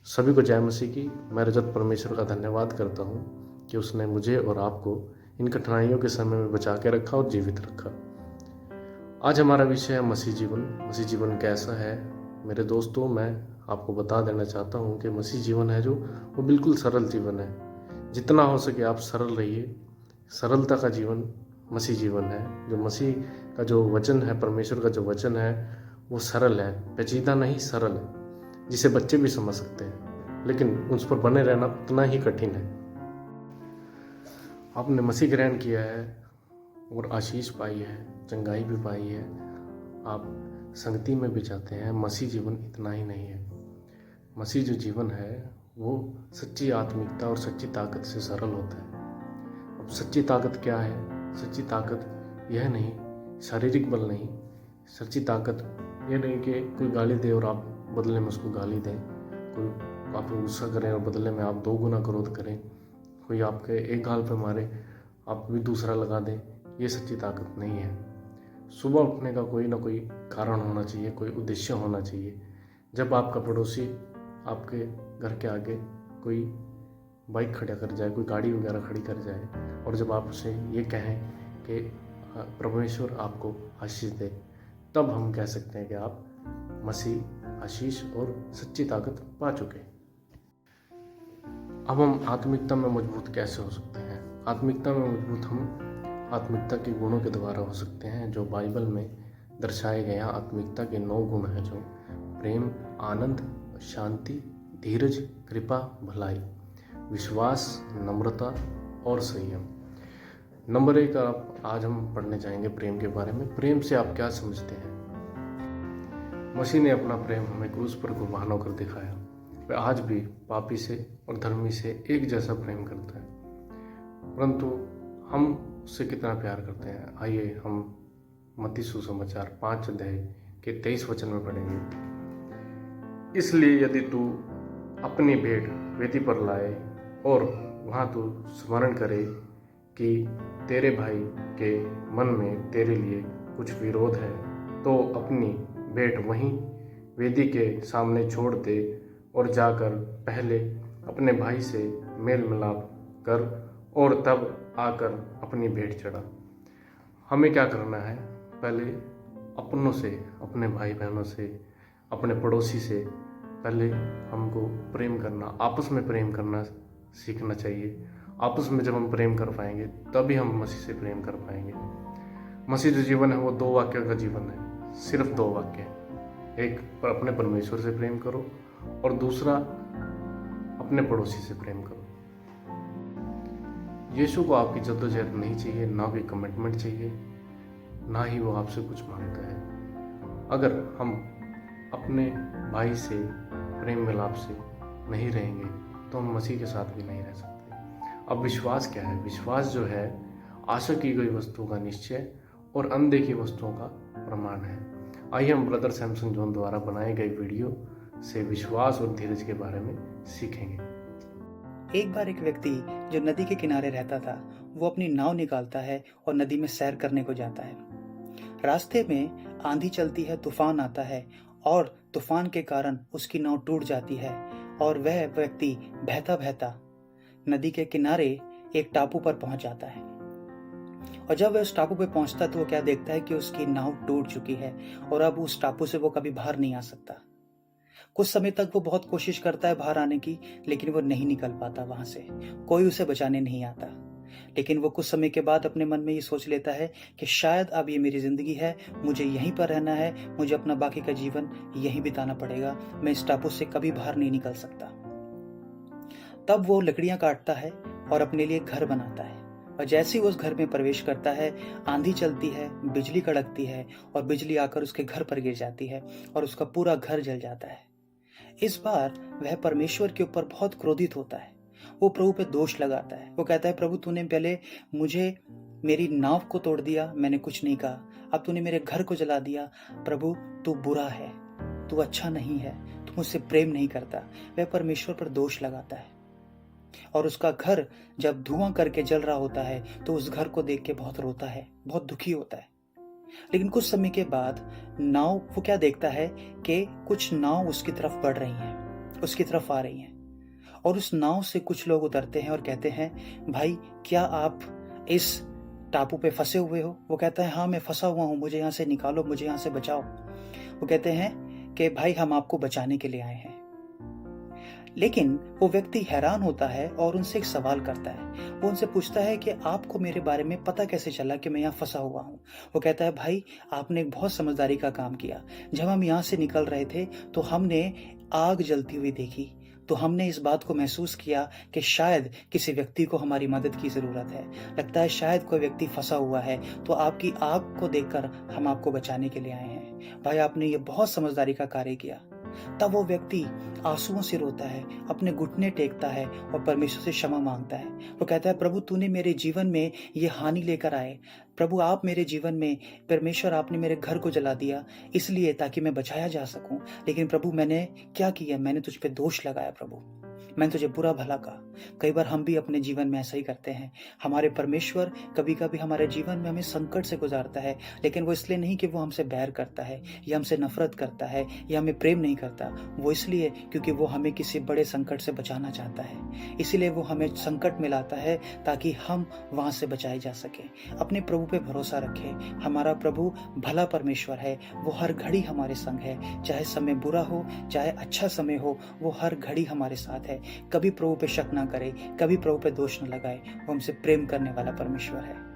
सभी को जय मसीह की। मैं रजत परमेश्वर का धन्यवाद करता हूँ कि उसने मुझे और आपको इन कठिनाइयों के समय में बचा के रखा और जीवित रखा। आज हमारा विषय है मसीह जीवन। मसीह जीवन कैसा है? मेरे दोस्तों, मैं आपको बता देना चाहता हूँ कि मसीह जीवन है जो वो बिल्कुल सरल जीवन है। जितना हो सके आप सरल रहिए। सरलता का जीवन मसीह जीवन है। जो मसीह का जो वचन है, परमेश्वर का जो वचन है, वो सरल है, पेचीदा नहीं, सरल है, जिसे बच्चे भी समझ सकते हैं, लेकिन उस पर बने रहना उतना ही कठिन है। आपने मसीह ग्रहण किया है और आशीष पाई है, चंगाई भी पाई है, आप संगति में भी जाते हैं। मसीह जीवन इतना ही नहीं है। मसीह जो जीवन है वो सच्ची आत्मिकता और सच्ची ताकत से सरल होता है। अब सच्ची ताकत क्या है? सच्ची ताकत यह नहीं, शारीरिक बल नहीं। सच्ची ताकत यह नहीं कि कोई गाली दे और आप बदले में उसको गाली दें, कोई आपको गुस्सा करें और बदले में आप 2 गुना क्रोध करें, कोई आपके एक गाल पे मारे आप भी दूसरा लगा दें। ये सच्ची ताकत नहीं है। सुबह उठने का कोई ना कोई कारण होना चाहिए, कोई उद्देश्य होना चाहिए। जब आपका पड़ोसी आपके घर के आगे कोई बाइक खड़ा कर जाए, कोई गाड़ी वगैरह खड़ी कर जाए, और जब आप उसे ये कहें कि परमेश्वर आपको आशीष दे, तब हम कह सकते हैं कि आप मसीह, आशीष और सच्ची ताकत पा चुके। अब हम आत्मिकता में मजबूत कैसे हो सकते हैं? आत्मिकता में मजबूत हम आत्मिकता के गुणों के द्वारा हो सकते हैं, जो बाइबल में दर्शाए गए हैं। आत्मिकता के 9 गुण हैं, जो प्रेम, आनंद, शांति, धीरज, कृपा, भलाई, विश्वास, नम्रता और संयम। नंबर 1, आज हम पढ़ने जाएंगे प्रेम के बारे में। प्रेम से आप क्या समझते हैं? मसीह ने अपना प्रेम हमें क्रूस पर कुर्बान होकर दिखाया। वह आज भी पापी से और धर्मी से एक जैसा प्रेम करता है, परंतु हम उससे कितना प्यार करते हैं, आइए हम मत्ती सुसमाचार 5 अध्याय के 23 वचन में पढ़ेंगे। इसलिए यदि तू अपनी भेंट वेदी पर लाए और वहाँ तू स्मरण करे कि तेरे भाई के मन में तेरे लिए कुछ विरोध है, तो अपनी भेंट वहीं वेदी के सामने छोड़ दे और जाकर पहले अपने भाई से मेल मिलाप कर और तब आकर अपनी भेंट चढ़ा। हमें क्या करना है? पहले अपनों से, अपने भाई बहनों से, अपने पड़ोसी से पहले हमको प्रेम करना, आपस में प्रेम करना सीखना चाहिए। आपस में जब हम प्रेम कर पाएंगे तभी हम मसीह से प्रेम कर पाएंगे। मसीह जो जीवन है वो 2 वाक्यों का जीवन है, सिर्फ 2 वाक्य। एक, अपने परमेश्वर से प्रेम करो, और दूसरा, अपने पड़ोसी से प्रेम करो। यीशु को आपकी जद्दोजहद नहीं चाहिए, ना कोई कमिटमेंट चाहिए, ना ही वो आपसे कुछ मांगता है। अगर हम अपने भाई से प्रेम मिलाप से नहीं रहेंगे तो हम मसीह के साथ भी नहीं रह सकते। अब विश्वास क्या है? विश्वास जो है आशा की गई वस्तुओं का निश्चय और अनदेखी वस्तुओं का प्रमाण है। आइए हम ब्रदर सैमसन जॉन द्वारा बनाए गए वीडियो से विश्वास और धीरज के बारे में सीखेंगे। एक बार एक व्यक्ति जो नदी के किनारे रहता था, वो अपनी नाव निकालता है और नदी में सैर करने को जाता है। रास्ते में आंधी चलती है, तूफान आता है और तूफान के कारण उसकी नाव टूट जाती है और वह व्यक्ति बहता बहता नदी के किनारे एक टापू पर पहुंच जाता है। और जब वह उस टापू पर पहुंचता है तो वो क्या देखता है कि उसकी नाव टूट चुकी है और अब उस टापू से वो कभी बाहर नहीं आ सकता। कुछ समय तक वो बहुत कोशिश करता है बाहर आने की, लेकिन वो नहीं निकल पाता वहां से। कोई उसे बचाने नहीं आता। लेकिन वो कुछ समय के बाद अपने मन में ये सोच लेता है कि शायद अब ये मेरी जिंदगी है, मुझे यहीं पर रहना है, मुझे अपना बाकी का जीवन यहीं बिताना पड़ेगा, मैं इस टापू से कभी बाहर नहीं निकल सकता। तब वो लकड़ियां काटता है और अपने लिए घर बनाता है। और जैसे ही उस घर में प्रवेश करता है, आंधी चलती है, बिजली कड़कती है और बिजली आकर उसके घर पर गिर जाती है और उसका पूरा घर जल जाता है। इस बार वह परमेश्वर के ऊपर बहुत क्रोधित होता है। वो प्रभु पे दोष लगाता है। वो कहता है, प्रभु तूने पहले मुझे मेरी नाव को तोड़ दिया, मैंने कुछ नहीं कहा, अब तूने मेरे घर को जला दिया। प्रभु तू बुरा है, तू अच्छा नहीं है, तू मुझसे प्रेम नहीं करता। वह परमेश्वर पर दोष लगाता है और उसका घर जब धुआं करके जल रहा होता है तो उस घर को देख के बहुत रोता है, बहुत दुखी होता है। लेकिन कुछ समय के बाद नाव, वो क्या देखता है कि कुछ नाव उसकी तरफ बढ़ रही हैं उसकी तरफ आ रही हैं। और उस नाव से कुछ लोग उतरते हैं और कहते हैं, भाई क्या आप इस टापू पे फंसे हुए हो? वो कहता है, हाँ मैं फंसा हुआ हूँ, मुझे यहाँ से निकालो, मुझे यहाँ से बचाओ। वो कहते हैं कि भाई हम आपको बचाने के लिए आए हैं। लेकिन वो व्यक्ति हैरान होता है और उनसे एक सवाल करता है। वो उनसे पूछता है कि आपको मेरे बारे में पता कैसे चला कि मैं यहाँ फंसा हुआ हूँ? वो कहता है, भाई आपने एक बहुत समझदारी का काम किया। जब हम यहाँ से निकल रहे थे तो हमने आग जलती हुई देखी, तो हमने इस बात को महसूस किया कि शायद किसी व्यक्ति को हमारी मदद की ज़रूरत है। लगता है शायद कोई व्यक्ति फंसा हुआ है, तो आपकी आग को देखकर हम आपको बचाने के लिए आए हैं। भाई आपने ये बहुत समझदारी का कार्य किया। तब वो व्यक्ति आंसुओं से रोता है, अपने घुटने टेकता है और परमेश्वर से क्षमा मांगता है। वो कहता है, प्रभु तूने मेरे जीवन में ये हानि लेकर आए। प्रभु आप मेरे जीवन में, परमेश्वर आपने मेरे घर को जला दिया इसलिए ताकि मैं बचाया जा सकूं। लेकिन प्रभु मैंने क्या किया? मैंने तुझ पे दोष लगाया प्रभु, मैंने तुझे बुरा भला कहा। कई बार हम भी अपने जीवन में ऐसा ही करते हैं। हमारे परमेश्वर कभी कभी हमारे जीवन में हमें संकट से गुजारता है, लेकिन वो इसलिए नहीं कि वो हमसे बैर करता है या हमसे नफरत करता है या हमें प्रेम नहीं करता। वो इसलिए क्योंकि वो हमें किसी बड़े संकट से बचाना चाहता है। इसीलिए वो हमें संकट में लाता है ताकि हम वहां से बचाए जा सकें। अपने प्रभु पे भरोसा रखें। हमारा प्रभु भला परमेश्वर है। वो हर घड़ी हमारे संग है। चाहे समय बुरा हो, चाहे अच्छा समय हो, वो हर घड़ी हमारे साथ है। कभी प्रभु पे शक ना करे, कभी प्रभु पे दोष न लगाए। वो हमसे प्रेम करने वाला परमेश्वर है।